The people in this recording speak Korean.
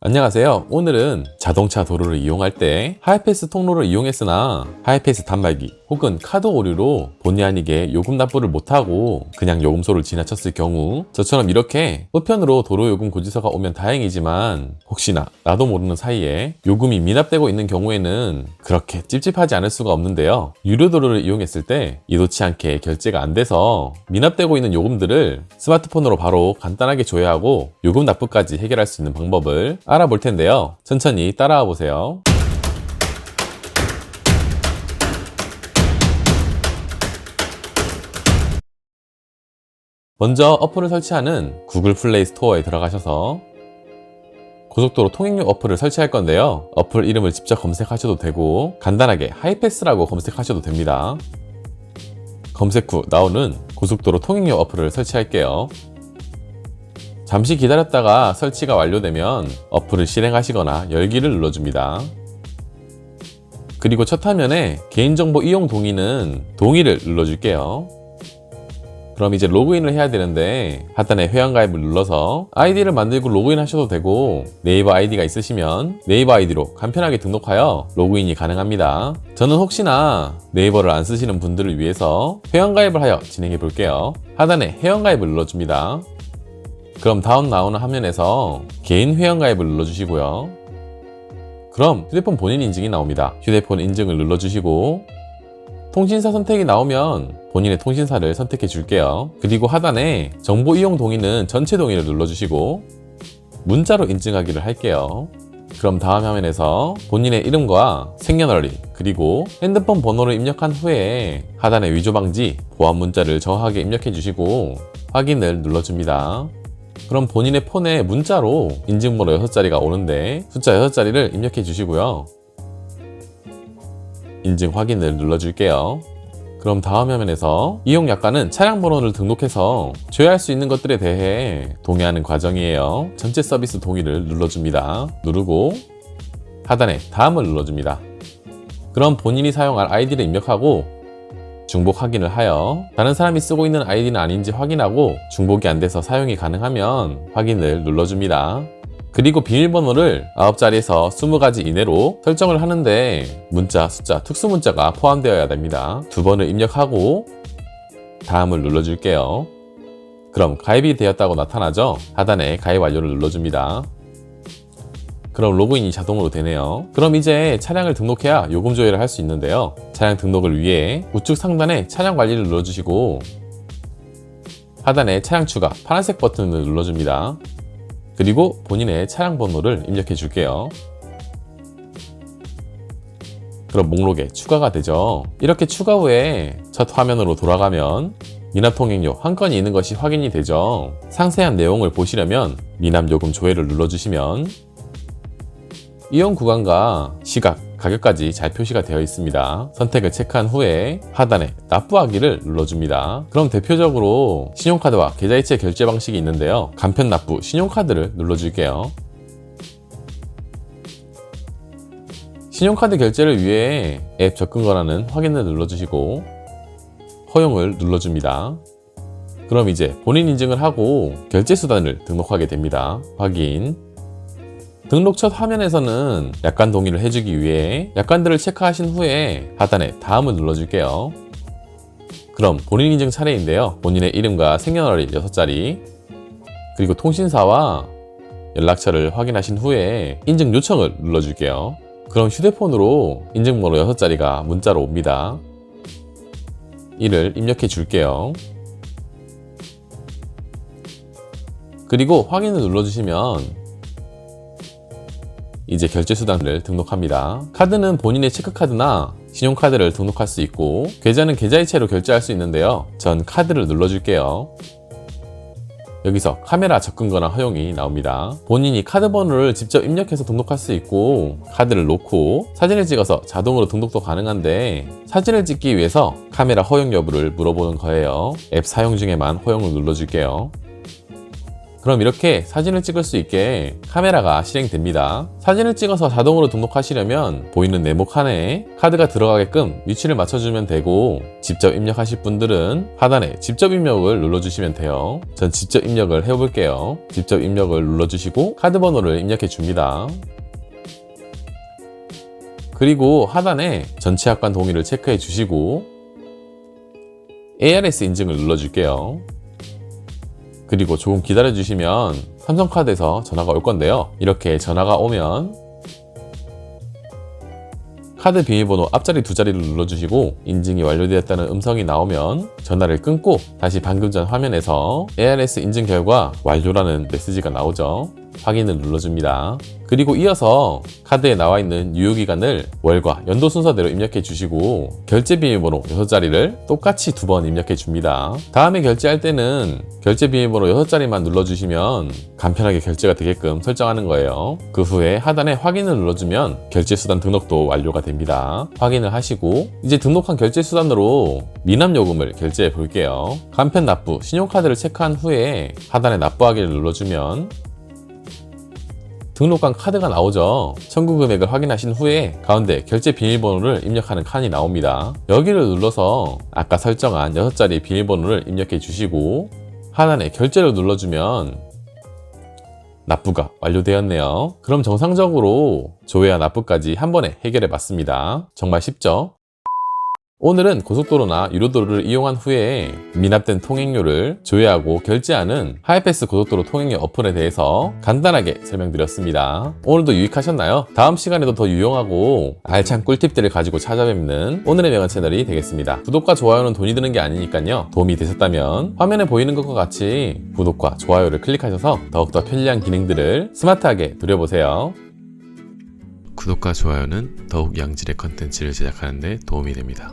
안녕하세요. 오늘은 자동차 도로를 이용할 때 하이패스 통로를 이용했으나 하이패스 단말기 혹은 카드 오류로 본의 아니게 요금 납부를 못하고 그냥 요금소를 지나쳤을 경우 저처럼 이렇게 우편으로 도로요금 고지서가 오면 다행이지만 혹시나 나도 모르는 사이에 요금이 미납되고 있는 경우에는 그렇게 찝찝하지 않을 수가 없는데요. 유료도로를 이용했을 때 이도치 않게 결제가 안 돼서 미납되고 있는 요금들을 스마트폰으로 바로 간단하게 조회하고 요금 납부까지 해결할 수 있는 방법을 알아볼 텐데요. 천천히 따라와 보세요. 먼저 어플을 설치하는 구글 플레이 스토어에 들어가셔서 고속도로 통행료 어플을 설치할 건데요. 어플 이름을 직접 검색하셔도 되고 간단하게 하이패스라고 검색하셔도 됩니다. 검색 후 나오는 고속도로 통행료 어플을 설치할게요. 잠시 기다렸다가 설치가 완료되면 어플을 실행하시거나 열기를 눌러줍니다. 그리고 첫 화면에 개인정보 이용 동의는 동의를 눌러줄게요. 그럼 이제 로그인을 해야 되는데 하단에 회원가입을 눌러서 아이디를 만들고 로그인 하셔도 되고 네이버 아이디가 있으시면 네이버 아이디로 간편하게 등록하여 로그인이 가능합니다. 저는 혹시나 네이버를 안 쓰시는 분들을 위해서 회원가입을 하여 진행해 볼게요. 하단에 회원가입을 눌러줍니다. 그럼 다음 나오는 화면에서 개인 회원가입을 눌러주시고요. 그럼 휴대폰 본인 인증이 나옵니다. 휴대폰 인증을 눌러주시고 통신사 선택이 나오면 본인의 통신사를 선택해 줄게요. 그리고 하단에 정보 이용 동의는 전체 동의를 눌러주시고 문자로 인증하기를 할게요. 그럼 다음 화면에서 본인의 이름과 생년월일 그리고 핸드폰 번호를 입력한 후에 하단에 위조 방지 보안 문자를 정확하게 입력해 주시고 확인을 눌러줍니다. 그럼 본인의 폰에 문자로 인증번호 6자리가 오는데 숫자 6자리를 입력해 주시고요. 인증 확인을 눌러줄게요. 그럼 다음 화면에서 이용 약관은 차량 번호를 등록해서 조회할 수 있는 것들에 대해 동의하는 과정이에요. 전체 서비스 동의를 눌러줍니다. 누르고 하단에 다음을 눌러줍니다. 그럼 본인이 사용할 아이디를 입력하고 중복 확인을 하여 다른 사람이 쓰고 있는 아이디는 아닌지 확인하고 중복이 안 돼서 사용이 가능하면 확인을 눌러줍니다. 그리고 비밀번호를 9자리에서 20가지 이내로 설정을 하는데 문자, 숫자, 특수문자가 포함되어야 됩니다. 2번을 입력하고 다음을 눌러줄게요. 그럼 가입이 되었다고 나타나죠? 하단에 가입 완료를 눌러줍니다. 그럼 로그인이 자동으로 되네요. 그럼 이제 차량을 등록해야 요금 조회를 할 수 있는데요. 차량 등록을 위해 우측 상단에 차량 관리를 눌러주시고 하단에 차량 추가 파란색 버튼을 눌러줍니다. 그리고 본인의 차량 번호를 입력해 줄게요. 그럼 목록에 추가가 되죠. 이렇게 추가 후에 첫 화면으로 돌아가면 미납 통행료 한 건이 있는 것이 확인이 되죠. 상세한 내용을 보시려면 미납 요금 조회를 눌러주시면 이용 구간과 시각, 가격까지 잘 표시가 되어 있습니다. 선택을 체크한 후에 하단에 납부하기를 눌러줍니다. 그럼 대표적으로 신용카드와 계좌이체 결제 방식이 있는데요. 간편 납부 신용카드를 눌러줄게요. 신용카드 결제를 위해 앱 접근 권한은 확인을 눌러주시고 허용을 눌러줍니다. 그럼 이제 본인 인증을 하고 결제 수단을 등록하게 됩니다. 확인. 등록 첫 화면에서는 약관 동의를 해주기 위해 약관들을 체크하신 후에 하단에 다음을 눌러줄게요. 그럼 본인 인증 차례인데요. 본인의 이름과 생년월일 6자리 그리고 통신사와 연락처를 확인하신 후에 인증 요청을 눌러줄게요. 그럼 휴대폰으로 인증번호 6자리가 문자로 옵니다. 이를 입력해 줄게요. 그리고 확인을 눌러주시면 이제 결제 수단을 등록합니다. 카드는 본인의 체크카드나 신용카드를 등록할 수 있고 계좌는 계좌이체로 결제할 수 있는데요. 전 카드를 눌러줄게요. 여기서 카메라 접근 권한 허용이 나옵니다. 본인이 카드 번호를 직접 입력해서 등록할 수 있고 카드를 놓고 사진을 찍어서 자동으로 등록도 가능한데 사진을 찍기 위해서 카메라 허용 여부를 물어보는 거예요. 앱 사용 중에만 허용을 눌러줄게요. 그럼 이렇게 사진을 찍을 수 있게 카메라가 실행됩니다. 사진을 찍어서 자동으로 등록하시려면 보이는 네모칸에 카드가 들어가게끔 위치를 맞춰주면 되고, 직접 입력하실 분들은 하단에 직접 입력을 눌러주시면 돼요. 전 직접 입력을 해볼게요. 직접 입력을 눌러주시고 카드 번호를 입력해 줍니다. 그리고 하단에 전체 약관 동의를 체크해 주시고 ARS 인증을 눌러줄게요. 그리고 조금 기다려 주시면 삼성카드에서 전화가 올 건데요. 이렇게 전화가 오면 카드 비밀번호 앞자리 2자리를 눌러주시고 인증이 완료되었다는 음성이 나오면 전화를 끊고 다시 방금 전 화면에서 ARS 인증 결과 완료라는 메시지가 나오죠. 확인을 눌러줍니다. 그리고 이어서 카드에 나와 있는 유효기간을 월과 연도 순서대로 입력해 주시고 결제 비밀번호 6자리를 똑같이 2번 입력해 줍니다. 다음에 결제할 때는 결제 비밀번호 6자리만 눌러주시면 간편하게 결제가 되게끔 설정하는 거예요. 그 후에 하단에 확인을 눌러주면 결제수단 등록도 완료가 됩니다. 확인을 하시고 이제 등록한 결제수단으로 미납요금을 결제해 볼게요. 간편 납부, 신용카드를 체크한 후에 하단에 납부하기를 눌러주면 등록한 카드가 나오죠. 청구 금액을 확인하신 후에 가운데 결제 비밀번호를 입력하는 칸이 나옵니다. 여기를 눌러서 아까 설정한 6자리 비밀번호를 입력해 주시고 하단에 결제를 눌러주면 납부가 완료되었네요. 그럼 정상적으로 조회와 납부까지 한 번에 해결해 봤습니다. 정말 쉽죠? 오늘은 고속도로나 유료도로를 이용한 후에 미납된 통행료를 조회하고 결제하는 하이패스 고속도로 통행료 어플에 대해서 간단하게 설명드렸습니다. 오늘도 유익하셨나요? 다음 시간에도 더 유용하고 알찬 꿀팁들을 가지고 찾아뵙는 오늘의 명언 채널이 되겠습니다. 구독과 좋아요는 돈이 드는 게 아니니까요. 도움이 되셨다면 화면에 보이는 것과 같이 구독과 좋아요를 클릭하셔서 더욱더 편리한 기능들을 스마트하게 누려보세요. 구독과 좋아요는 더욱 양질의 컨텐츠를 제작하는 데 도움이 됩니다.